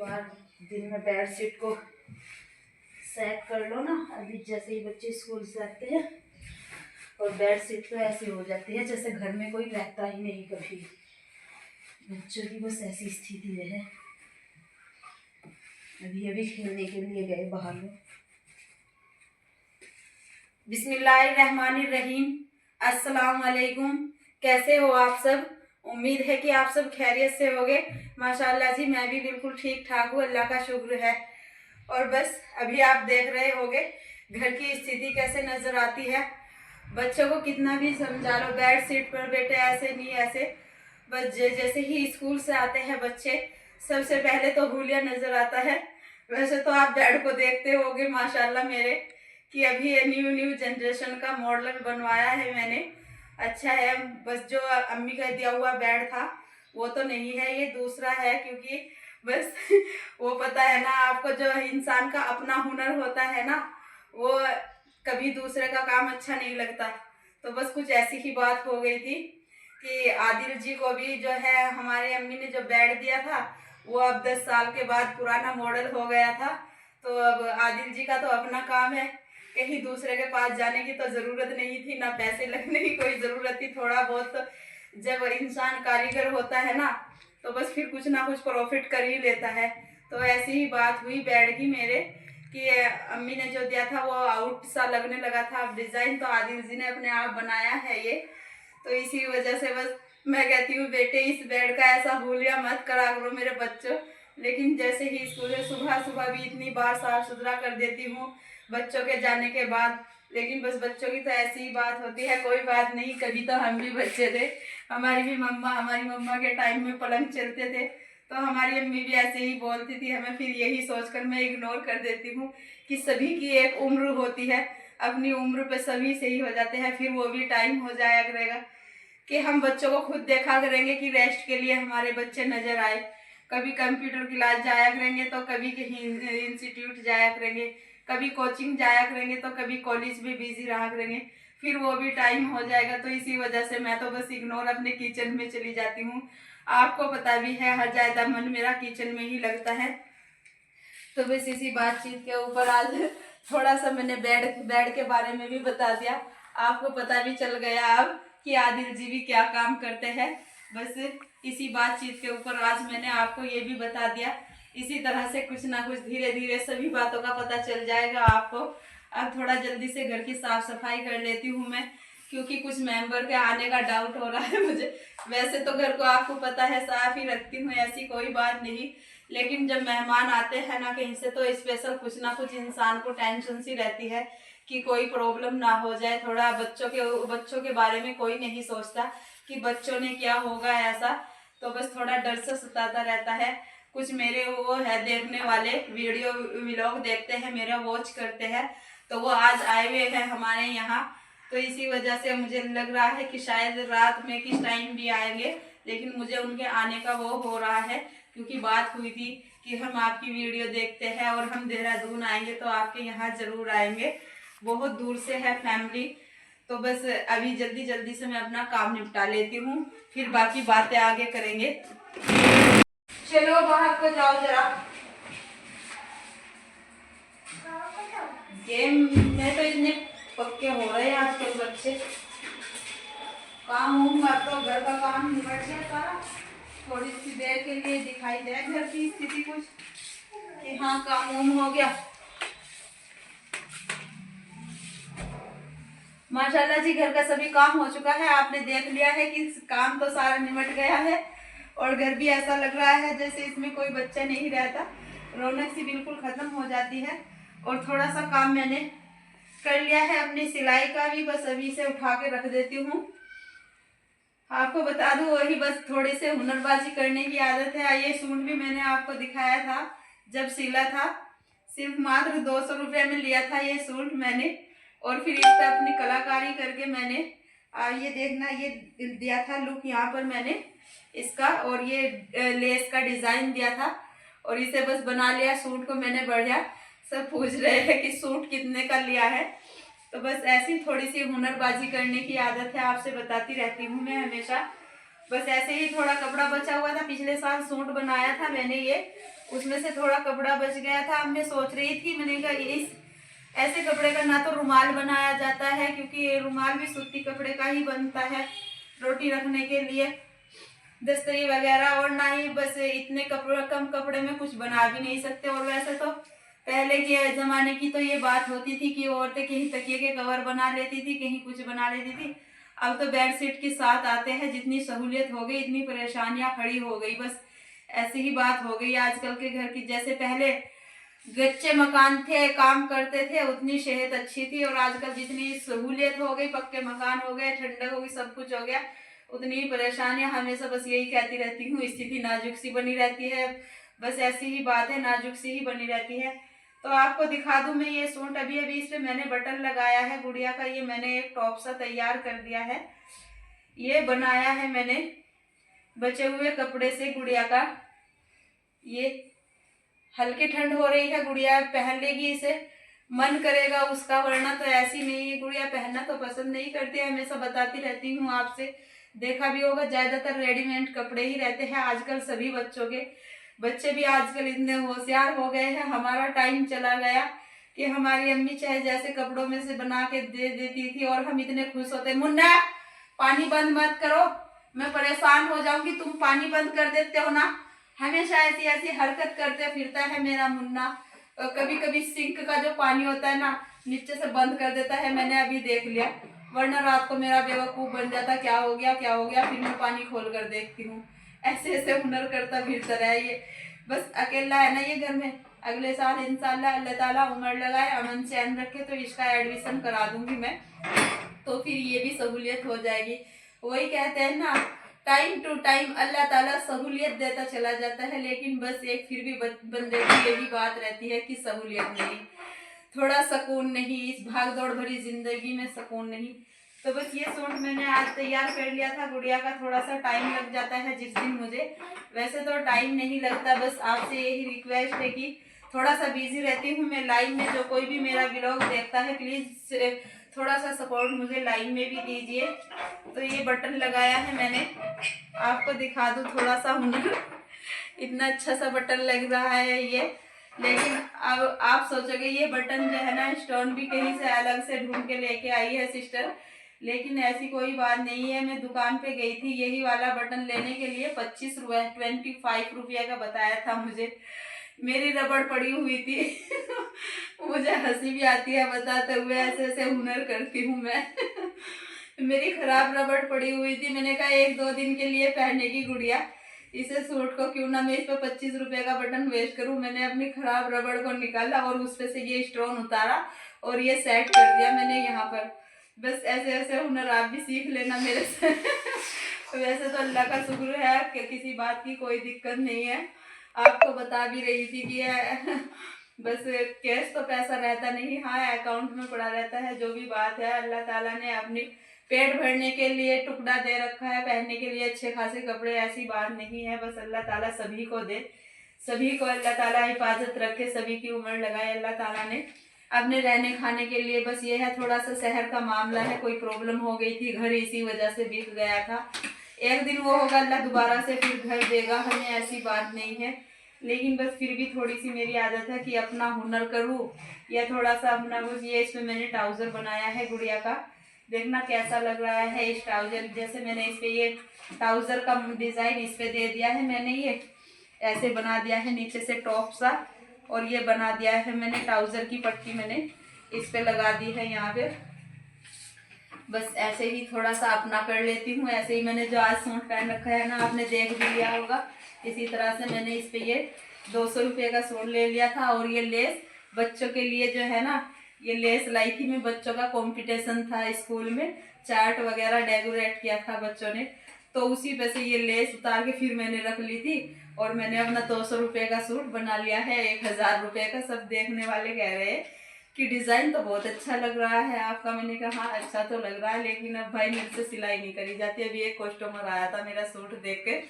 बार दिन में बेडशीट को सेट कर लो ना। अभी जैसे ही बच्चे स्कूल से आते हैं और बेडशीट तो ऐसी हो जाती है जैसे घर में कोई रहता ही नहीं कभी। बच्चों की बस ऐसी स्थिति है। अभी खेलने के लिए गए बाहर में। बिस्मिल्लाहिर्रहमानिर्रहीम। अस्सलाम वालेकुम। कैसे हो आप सब? उम्मीद है कि आप सब खैरियत से होगे। माशाल्लाह जी, मैं भी बिल्कुल ठीक ठाक हूँ, अल्लाह का शुक्र है। और बस अभी आप देख रहे होगे घर की स्थिति कैसे नजर आती है। बच्चों को कितना भी समझा लो, बेड सीट पर बेटे ऐसे नहीं ऐसे। बस जैसे ही स्कूल से आते हैं बच्चे, सबसे पहले तो हुलिया नजर आता है। वैसे तो आप बेड को देखते होगे माशाल्लाह मेरे कि अभी ये न्यू जनरेशन का मॉडल बनवाया है मैंने। अच्छा है, बस जो अम्मी का दिया हुआ बेड था वो तो नहीं है, ये दूसरा है। क्योंकि बस वो पता है ना आपको, जो इंसान का अपना हुनर होता है ना, वो कभी दूसरे का काम अच्छा नहीं लगता। तो बस कुछ ऐसी ही बात हो गई थी कि आदिल जी को भी जो है हमारे अम्मी ने जो बेड दिया था वो अब 10 साल के बाद पुराना मॉडल हो गया था। तो अब आदिल जी का तो अपना काम है, कहीं दूसरे के पास जाने की तो ज़रूरत नहीं थी, ना पैसे लगने की कोई ज़रूरत थी। थोड़ा बहुत जब इंसान कारीगर होता है ना तो बस फिर कुछ ना कुछ प्रॉफिट कर ही लेता है। तो ऐसी ही बात हुई बेड की मेरे कि अम्मी ने जो दिया था वो आउट सा लगने लगा था। अब डिज़ाइन तो आदिल जी ने अपने आप बनाया है ये, तो इसी वजह से बस मैं कहती हूँ बेटे इस बेड का ऐसा हुलिया मत करा करो मेरे बच्चों। लेकिन जैसे ही स्कूल से सुबह सुबह भी इतनी बार साफ सुथरा कर देती हूँ बच्चों के जाने के बाद। लेकिन बस बच्चों की तो ऐसी ही बात होती है, कोई बात नहीं, कभी तो हम भी बच्चे थे। हमारी मम्मा के टाइम में पलंग चलते थे तो हमारी अम्मी भी ऐसे ही बोलती थी हमें। फिर यही सोचकर मैं इग्नोर कर देती हूँ कि सभी की एक उम्र होती है, अपनी उम्र पे सभी सही हो जाते हैं। फिर वो भी टाइम हो जाया करेगा कि हम बच्चों को खुद देखा करेंगे कि रेस्ट के लिए हमारे बच्चे नजर आए। कभी कंप्यूटर क्लास जाया करेंगे तो कभी कहीं इंस्टीट्यूट जाया करेंगे, कभी कोचिंग जाया करेंगे तो कभी कॉलेज में बिजी रहा करेंगे। फिर वो भी टाइम हो जाएगा। तो इसी वजह से मैं तो बस इग्नोर अपने किचन में चली जाती हूँ। आपको पता भी है हर ज्यादा मन मेरा किचन में ही लगता है। तो बस इसी बातचीत के ऊपर आज थोड़ा सा मैंने बेड के बारे में भी बता दिया। आपको पता भी चल गया अब कि आदिल जी भी क्या काम करते हैं। बस इसी बातचीत के ऊपर आज मैंने आपको ये भी बता दिया। इसी तरह से कुछ ना कुछ धीरे धीरे सभी बातों का पता चल जाएगा आपको। अब थोड़ा जल्दी से घर की साफ सफाई कर लेती हूँ मैं, क्योंकि कुछ मेंबर के आने का डाउट हो रहा है मुझे। वैसे तो घर को आपको पता है साफ ही रखती हूँ, ऐसी कोई बात नहीं। लेकिन जब मेहमान आते हैं ना कहीं से तो स्पेशल कुछ ना कुछ इंसान को टेंशन सी रहती है कि कोई प्रॉब्लम ना हो जाए। थोड़ा बच्चों के बारे में कोई नहीं सोचता कि बच्चों ने क्या होगा ऐसा। तो बस थोड़ा डर से सताता रहता है। कुछ मेरे वो है देखने वाले, वीडियो व्लॉग देखते हैं, मेरा वॉच करते हैं, तो वो आज आए हुए हैं हमारे यहाँ। तो इसी वजह से मुझे लग रहा है कि शायद रात में किस टाइम भी आएंगे, लेकिन मुझे उनके आने का वो हो रहा है क्योंकि बात हुई थी कि हम आपकी वीडियो देखते हैं और हम देहरादून आएंगे तो आपके यहाँ जरूर आएंगे। बहुत दूर से है फैमिली। तो बस अभी जल्दी जल्दी से मैं अपना काम निपटा लेती हूँ, फिर बाकी बातें आगे करेंगे। चलो बाहर को जाओ जरा। गेम में तो इतने पक्के हो रहे हैं आजकल बच्चे। काम होगा तो घर का काम निपट गया सारा, थोड़ी सी देर के लिए दिखाई दे घर की स्थिति कुछ कि हाँ काम हो गया। माशाल्लाह जी घर का सभी काम हो चुका है। आपने देख लिया है कि काम तो सारा निपट गया है और घर भी ऐसा लग रहा है जैसे इसमें कोई बच्चा नहीं रहता। रौनक सी बिल्कुल खत्म हो जाती है। और थोड़ा सा काम मैंने कर लिया है अपनी सिलाई का भी, बस अभी से उठा के रख देती हूँ। आपको बता दूं वही बस थोड़ी से हुनरबाजी करने की आदत है। ये सूट भी मैंने आपको दिखाया था जब सिला था, सिर्फ मात्र 200 रुपये में लिया था ये सूट मैंने। और फिर इस पर अपनी कलाकारी करके मैंने ये देखना ये दिया था लुक यहाँ पर मैंने इसका, और ये लेस का डिजाइन दिया था और इसे बस बना लिया सूट को मैंने। बढ़िया सब पूछ रहे हैं कि सूट कितने का लिया है। तो बस ऐसी थोड़ी सी हुनरबाजी करने की आदत है, आपसे बताती रहती हूँ मैं हमेशा। बस ऐसे ही थोड़ा कपड़ा बचा हुआ था, पिछले साल सूट बनाया था मैंने ये, उसमें से थोड़ा कपड़ा बच गया था। अब मैं सोच रही थी, मैंने कहा इस ऐसे कपड़े का ना तो रुमाल बनाया जाता है, क्योंकि रुमाल भी सूती कपड़े का ही बनता है रोटी रखने के लिए, दस्तरी वगैरह, और ना ही बस इतने कपड़े कम कपड़े में कुछ बना भी नहीं सकते। और वैसे तो पहले के ज़माने की तो ये बात होती थी कि औरतें कहीं तकिए के कवर बना लेती थी, कहीं कुछ बना लेती थी। अब तो बेडशीट के साथ आते हैं। जितनी सहूलियत हो गई इतनी परेशानियां खड़ी हो गई। बस ऐसी ही बात हो गई आजकल के घर की। जैसे पहले कच्चे मकान थे, काम करते थे, उतनी सेहत अच्छी थी, और आजकल जितनी सहूलियत हो गई, पक्के मकान हो गए, ठंडक हो गई, सब कुछ हो गया, उतनी ही परेशानियां। हमेशा बस यही कहती रहती हूँ, स्थिति नाजुक सी बनी रहती है। बस ऐसी ही बात है, नाजुक सी ही बनी रहती है। तो आपको दिखा दूं मैं ये सूट, अभी अभी इस पे मैंने बटन लगाया है गुड़िया का। ये मैंने एक टॉप सा तैयार कर दिया है। ये बनाया है मैंने बचे हुए कपड़े से गुड़िया का। ये हल्की ठंड हो रही है, गुड़िया पहन लेगी इसे, मन करेगा उसका, वरना तो ऐसी नहीं है। गुड़िया पहनना तो पसंद नहीं करती है, हमेशा बताती रहती हूँ आपसे। देखा भी होगा, ज्यादातर रेडीमेड कपड़े ही रहते हैं आजकल सभी बच्चों के। बच्चे भी आजकल इतने होशियार हो गए हैं। हमारा टाइम चला गया कि हमारी अम्मी चाहे जैसे कपड़ों में से बना के दे देती थी और हम इतने खुश होते। मुन्ना, पानी बंद मत करो, मैं परेशान हो जाऊंगी, तुम पानी बंद कर देते हो ना। हमेशा ऐसी ऐसी हरकत करते फिरता है मेरा मुन्ना। कभी कभी सिंक का जो पानी होता है ना, नीचे से बंद कर देता है, मैंने अभी देख लिया, वरना रात को मेरा बेवकूफ बन जाता, क्या हो गया क्या हो गया, फिर मैं पानी खोल कर देखती हूँ। ऐसे ऐसे हुनर करता फिरता रहा ये। बस अकेला है ना ये घर में। अगले साल इंशाल्लाह अल्लाह ताला उम्र लगाए, अमन चैन रखे, तो इसका एडमिशन करा दूंगी मैं, तो फिर ये भी सहूलियत हो जाएगी। वही कहते हैं ना, टाइम टू टाइम अल्लाह ताला सहूलियत देता चला जाता है, लेकिन बस एक फिर भी बंदे की यही बात रहती है कि सहूलियत नहीं, थोड़ा सुकून नहीं, इस भाग दौड़ भरी जिंदगी में सुकून नहीं। तो बस ये सूट मैंने आज तैयार कर लिया था गुड़िया का। थोड़ा सा टाइम लग जाता है जिस दिन मुझे, वैसे तो टाइम नहीं लगता। बस आपसे यही रिक्वेस्ट है कि थोड़ा सा बिजी रहती हूँ मैं लाइव में। जो कोई भी मेरा व्लॉग देखता है प्लीज़ थोड़ा सा सपोर्ट मुझे लाइव में भी दीजिए। तो ये बटन लगाया है मैंने, आपको दिखा दूँ थोड़ा सा हुनर। इतना अच्छा सा बटन लग रहा है ये, लेकिन अब आप सोचोगे ये बटन जो है ना, स्टोन भी कहीं से अलग से ढूंढ के लेके आई है सिस्टर, लेकिन ऐसी कोई बात नहीं है। मैं दुकान पे गई थी यही वाला बटन लेने के लिए, 25 रुपये 25 रुपये का बताया था मुझे। मेरी रबड़ पड़ी हुई थी मुझे हंसी भी आती है बताते हुए, ऐसे ऐसे हुनर करती हूँ मैं मेरी खराब रबड़ पड़ी हुई थी, मैंने कहा एक दो दिन के लिए पहनेगी गुड़िया इसे सूट को, क्यों ना मैं इस पर 25 रुपये का बटन वेस्ट करूं। मैंने अपनी खराब रबड़ को निकाला और उस पे से ये स्टोन उतारा और ये सेट कर दिया मैंने यहाँ पर। बस ऐसे ऐसे हुनर आप भी सीख लेना मेरे से वैसे तो अल्लाह का शुक्र है कि किसी बात की कोई दिक्कत नहीं है। आपको बता भी रही थी कि बस कैश तो पैसा रहता नहीं, हाँ अकाउंट में पड़ा रहता है। जो भी बात है, अल्लाह ताला ने अपनी पेट भरने के लिए टुकड़ा दे रखा है, पहनने के लिए अच्छे खासे कपड़े, ऐसी बात नहीं है। बस अल्लाह ताला सभी को दे, सभी को अल्लाह ताला हिफाजत रखे, सभी की उम्र लगाए अल्लाह ताला ने। अपने रहने खाने के लिए बस ये है, थोड़ा सा शहर का मामला है, कोई प्रॉब्लम हो गई थी, घर इसी वजह से बिक गया था। एक दिन वो होगा, अल्लाह दोबारा से फिर घर देगा हमें, ऐसी बात नहीं है। लेकिन बस फिर भी थोड़ी सी मेरी आदत है कि अपना हुनर करूँ या थोड़ा सा अपना कुछ। ये इसमें मैंने ट्राउज़र बनाया है गुड़िया का, देखना कैसा लग रहा है इस ट्राउज़र। जैसे मैंने इस पे ये ट्राउज़र का डिज़ाइन इस पे दे दिया है, मैंने ये ऐसे बना दिया है नीचे से टॉप सा, और ये बना दिया है मैंने ट्राउज़र की पट्टी मैंने इस पे लगा दी है यहाँ पे। बस ऐसे ही थोड़ा सा अपना कर लेती हूँ। ऐसे ही मैंने जो आज सूट पहन रखा है ना, आपने देख भी लिया होगा, इसी तरह से मैंने इस पे ये 200 रुपये का सूट ले लिया था। और ये लेस बच्चों के लिए जो है ना, ये लेस लाई थी मैं, बच्चों का कंपटीशन था स्कूल में, चार्ट वगैरह डेकोरेट किया था बच्चों ने, तो उसी पे से ये लेस उतार के फिर मैंने रख ली थी और मैंने अपना 200 रुपये का सूट बना लिया है 1000 रुपये का। सब देखने वाले कह रहे हैं कि डिज़ाइन तो बहुत अच्छा लग रहा है आपका। मैंने कहा हाँ अच्छा तो लग रहा है, लेकिन अब भाई मेरे से सिलाई नहीं करी जाती। अभी एक कस्टमर आया था मेरा सूट देख के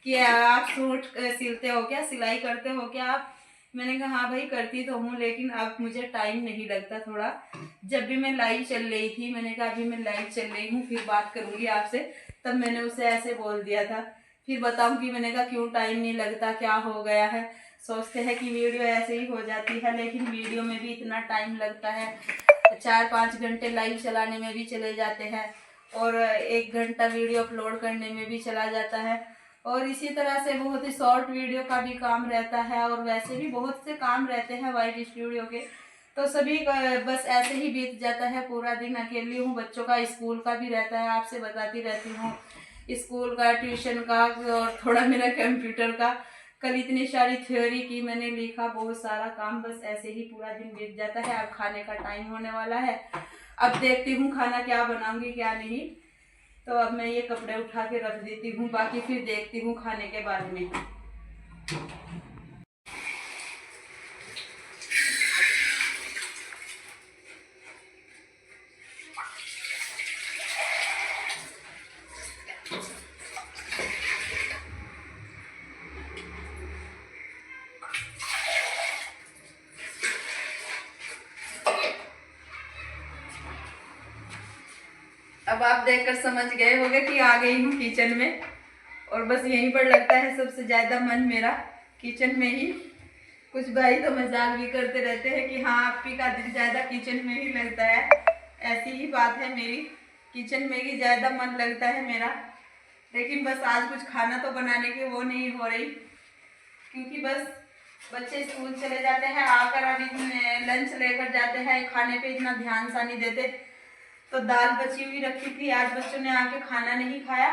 कि आप सूट सिलते हो क्या, सिलाई करते हो क्या आप? मैंने कहा हाँ भाई करती तो हूँ, लेकिन अब मुझे टाइम नहीं लगता थोड़ा। जब भी मैं लाइव चल रही थी, मैंने कहा अभी मैं लाइव चल रही हूँ फिर बात करूँगी आपसे, तब मैंने उसे ऐसे बोल दिया था। फिर बताऊँगी, मैंने कहा क्यों टाइम नहीं लगता, क्या हो गया है? सोचते हैं कि वीडियो ऐसे ही हो जाती है, लेकिन वीडियो में भी इतना टाइम लगता है। 4-5 घंटे लाइव चलाने में भी चले जाते हैं और 1 घंटा वीडियो अपलोड करने में भी चला जाता है। और इसी तरह से बहुत ही शॉर्ट वीडियो का भी काम रहता है और वैसे भी बहुत से काम रहते हैं वाइट स्टूडियो के। तो सभी बस ऐसे ही बीत जाता है पूरा दिन। अकेली हूँ, बच्चों का स्कूल का भी रहता है, आपसे बताती रहती हूँ, स्कूल का, ट्यूशन का और थोड़ा मेरा कंप्यूटर का। कल इतनी सारी थ्योरी की मैंने, लिखा, बहुत सारा काम, बस ऐसे ही पूरा दिन बीत जाता है। अब खाने का टाइम होने वाला है, अब देखती हूँ खाना क्या बनाऊंगी क्या नहीं। तो अब मैं ये कपड़े उठा के रख देती हूँ, बाकी फिर देखती हूँ खाने के बाद में। अब आप देखकर समझ गए होंगे कि आ गई हूँ किचन में, और बस यहीं पर लगता है सबसे ज़्यादा मन मेरा, किचन में ही। कुछ भाई तो मजाक भी करते रहते हैं कि हाँ आपकी का दिल ज़्यादा किचन में ही लगता है। ऐसी ही बात है मेरी, किचन में ही ज़्यादा मन लगता है मेरा। लेकिन बस आज कुछ खाना तो बनाने की वो नहीं हो रही, क्योंकि बस बच्चे स्कूल चले जाते हैं, आकर अभी लंच लेकर जाते हैं, खाने पे इतना ध्यान सा नहीं देते। तो दाल बची हुई रखी थी, आज बच्चों ने आके खाना नहीं खाया,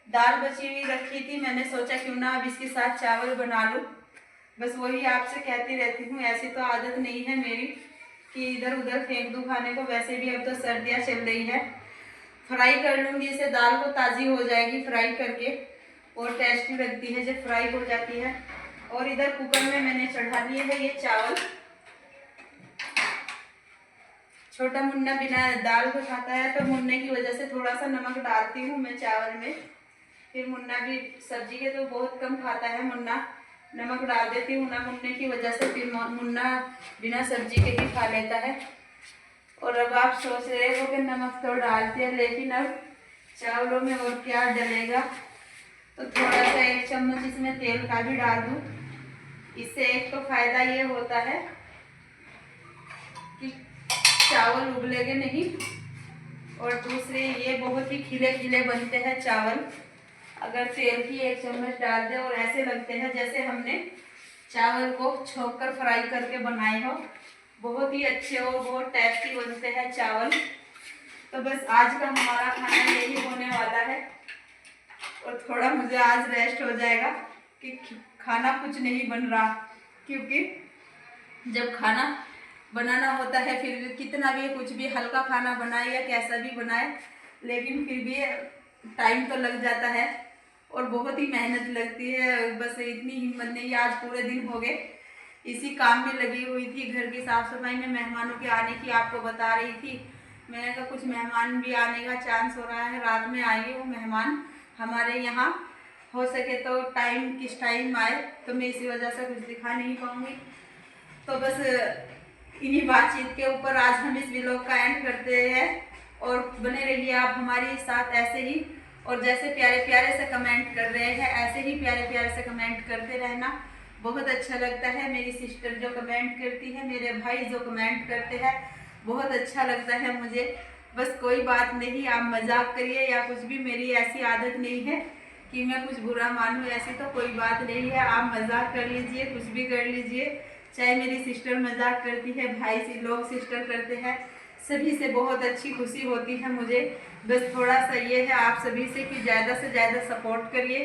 दाल बची हुई रखी थी, मैंने सोचा क्यों ना अब इसके साथ चावल बना लूँ। बस वही आपसे कहती रहती हूँ, ऐसी तो आदत नहीं है मेरी कि इधर उधर फेंक दूँ खाने को। वैसे भी अब तो सर्दियाँ चल रही है, फ्राई कर लूँगी इसे, दाल को ताज़ी हो जाएगी फ्राई करके, और टेस्टी लगती है जब फ्राई हो जाती है। और इधर कुकर में मैंने चढ़ा दिए है ये चावल। छोटा मुन्ना बिना दाल को खाता है, तो मुन्ने की वजह से थोड़ा सा नमक डालती हूँ मैं चावल में। फिर मुन्ना भी सब्जी के तो बहुत कम खाता है मुन्ना, नमक डाल देती हूँ ना मुन्ने की वजह से, फिर मुन्ना बिना सब्जी के ही खा लेता है। और अब आप सोच रहे हो कि नमक तो डालते हैं, लेकिन अब चावलों में और क्या डलेगा, तो थोड़ा सा 1 चम्मच इसमें तेल का भी डाल दूँ। इससे एक तो फायदा ये होता है कि चावल उबलेंगे नहीं, और दूसरे ये बहुत ही खिले खिले बनते हैं चावल। अगर तेल की 1 चम्मच डाल दे और ऐसे लगते हैं जैसे हमने चावल को छोंक कर फ्राई करके बनाए हो, बहुत ही अच्छे और बहुत टेस्टी बनते हैं चावल। तो बस आज का हमारा खाना यही होने वाला है, और थोड़ा मुझे आज रेस्ट हो जाएगा कि खाना कुछ नहीं बन रहा, क्योंकि जब खाना बनाना होता है फिर कितना भी कुछ भी हल्का खाना बनाए या कैसा भी बनाए, लेकिन फिर भी टाइम तो लग जाता है और बहुत ही मेहनत लगती है। बस इतनी हिम्मत नहीं, आज पूरे दिन हो गए इसी काम में लगी हुई थी, घर की साफ सफाई में, मेहमानों के आने की आपको बता रही थी। मैंने कहा कुछ मेहमान भी आने का चांस हो रहा है, रात में आएंगे वो मेहमान हमारे यहाँ, हो सके तो टाइम किस टाइम आए, तो मैं इसी वजह से कुछ दिखा नहीं पाऊँगी। तो बस इन्हीं बातचीत के ऊपर आज हम इस व्लॉग का एंड करते हैं, और बने रहिए आप हमारे साथ ऐसे ही। और जैसे प्यारे प्यारे से कमेंट कर रहे हैं, ऐसे ही प्यारे प्यारे से कमेंट करते रहना, बहुत अच्छा लगता है। मेरी सिस्टर जो कमेंट करती है, मेरे भाई जो कमेंट करते हैं, बहुत अच्छा लगता है मुझे। बस कोई बात नहीं, आप मजाक करिए या कुछ भी, मेरी ऐसी आदत नहीं है कि मैं कुछ बुरा मानूँ, ऐसी तो कोई बात नहीं है। आप मजाक कर लीजिए, कुछ भी कर लीजिए, चाहे मेरी सिस्टर मजाक करती है, भाई से लोग सिस्टर करते हैं, सभी से बहुत अच्छी खुशी होती है मुझे। बस थोड़ा सा ये है आप सभी से कि ज़्यादा से ज़्यादा सपोर्ट करिए,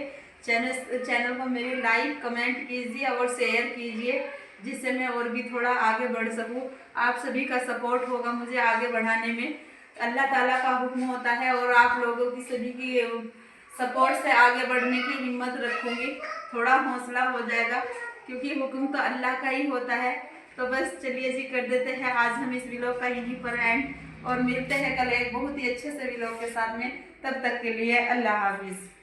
चैनल को मेरी लाइक कमेंट कीजिए और शेयर कीजिए, जिससे मैं और भी थोड़ा आगे बढ़ सकूं। आप सभी का सपोर्ट होगा मुझे आगे बढ़ाने में, अल्लाह ताला का हुक्म होता है, और आप लोगों की सभी की सपोर्ट से आगे बढ़ने की हिम्मत रखूँगी, थोड़ा हौसला हो जाएगा, क्योंकि हुक्म तो अल्लाह का ही होता है। तो बस चलिए जी, कर देते हैं आज हम इस व्लॉग का यहीं पर एंड, और मिलते हैं कल एक बहुत ही अच्छे से व्लॉग के साथ में। तब तक के लिए अल्लाह हाफिज़।